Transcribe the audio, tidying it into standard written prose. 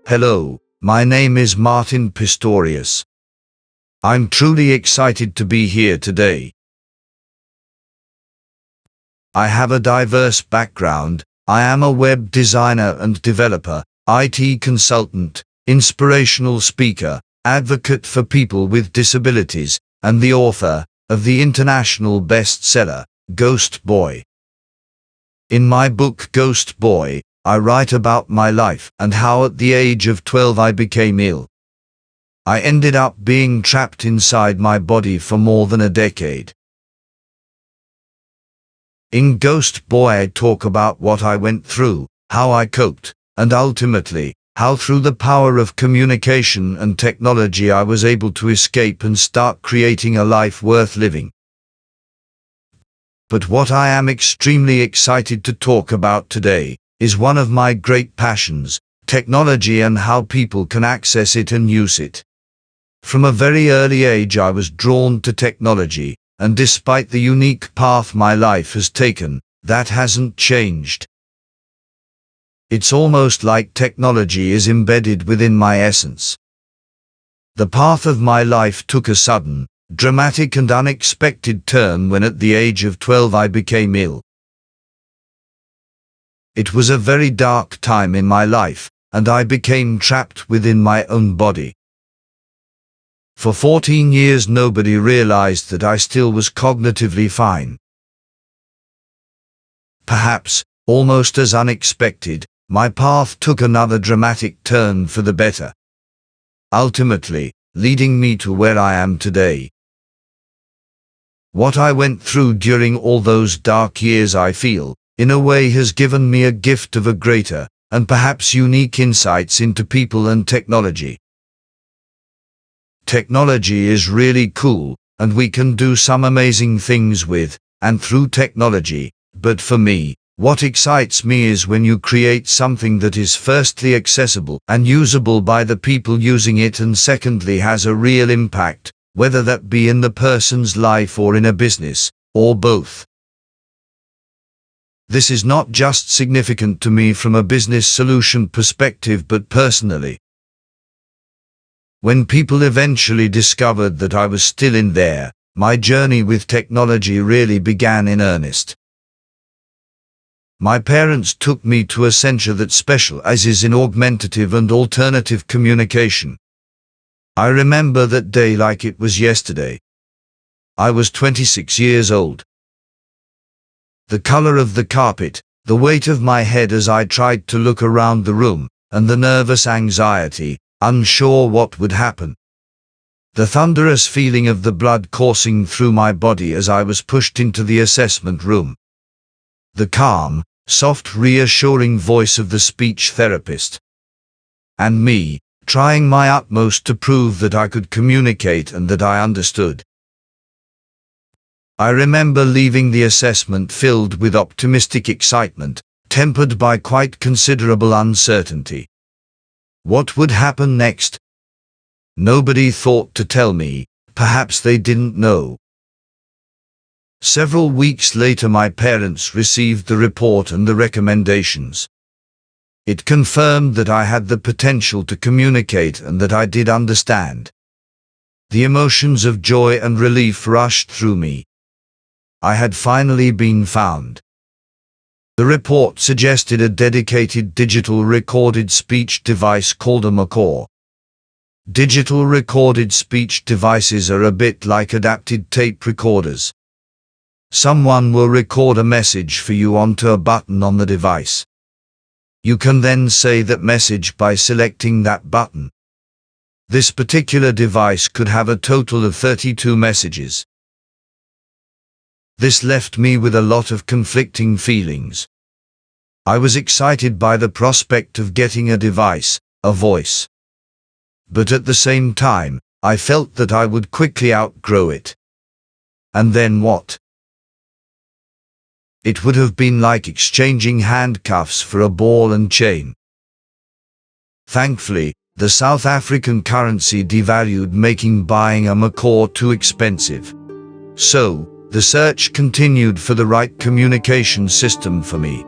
Hello, my name is Martin Pistorius. I'm truly excited to be here today. I have a diverse background. I am a web designer and developer, IT consultant, inspirational speaker, advocate for people with disabilities, and the author of the international bestseller, Ghost Boy. In my book Ghost Boy, I write about my life and how at the age of 12 I became ill. I ended up being trapped inside my body for more than a decade. In Ghost Boy I talk about what I went through, how I coped, and ultimately, how through the power of communication and technology I was able to escape and start creating a life worth living. But what I am extremely excited to talk about today is one of my great passions, technology and how people can access it and use it. From a very early age I was drawn to technology, and despite the unique path my life has taken, that hasn't changed. It's almost like technology is embedded within my essence. The path of my life took a sudden, dramatic and unexpected turn when at the age of 12 I became ill. It was a very dark time in my life, and I became trapped within my own body. For 14 years nobody realized that I still was cognitively fine. Perhaps, almost as unexpected, my path took another dramatic turn for the better, ultimately leading me to where I am today. What I went through during all those dark years I feel, in a way has given me a gift of a greater, and perhaps unique insights into people and technology. Technology is really cool, and we can do some amazing things with, and through technology, but for me, what excites me is when you create something that is firstly accessible and usable by the people using it and secondly has a real impact, whether that be in the person's life or in a business, or both. This is not just significant to me from a business solution perspective but personally. When people eventually discovered that I was still in there, my journey with technology really began in earnest. My parents took me to a center that specializes in augmentative and alternative communication. I remember that day like it was yesterday. I was 26 years old. The color of the carpet, the weight of my head as I tried to look around the room, and the nervous anxiety, unsure what would happen. The thunderous feeling of the blood coursing through my body as I was pushed into the assessment room. The calm, soft, reassuring voice of the speech therapist. And me, trying my utmost to prove that I could communicate and that I understood. I remember leaving the assessment filled with optimistic excitement, tempered by quite considerable uncertainty. What would happen next? Nobody thought to tell me, perhaps they didn't know. Several weeks later my parents received the report and the recommendations. It confirmed that I had the potential to communicate and that I did understand. The emotions of joy and relief rushed through me. I had finally been found. The report suggested a dedicated digital recorded speech device called a Macaw. Digital recorded speech devices are a bit like adapted tape recorders. Someone will record a message for you onto a button on the device. You can then say that message by selecting that button. This particular device could have a total of 32 messages. This left me with a lot of conflicting feelings. I was excited by the prospect of getting a device, a voice. But at the same time, I felt that I would quickly outgrow it. And then what? It would have been like exchanging handcuffs for a ball and chain. Thankfully, the South African currency devalued, making buying a Macaw too expensive. So, the search continued for the right communication system for me.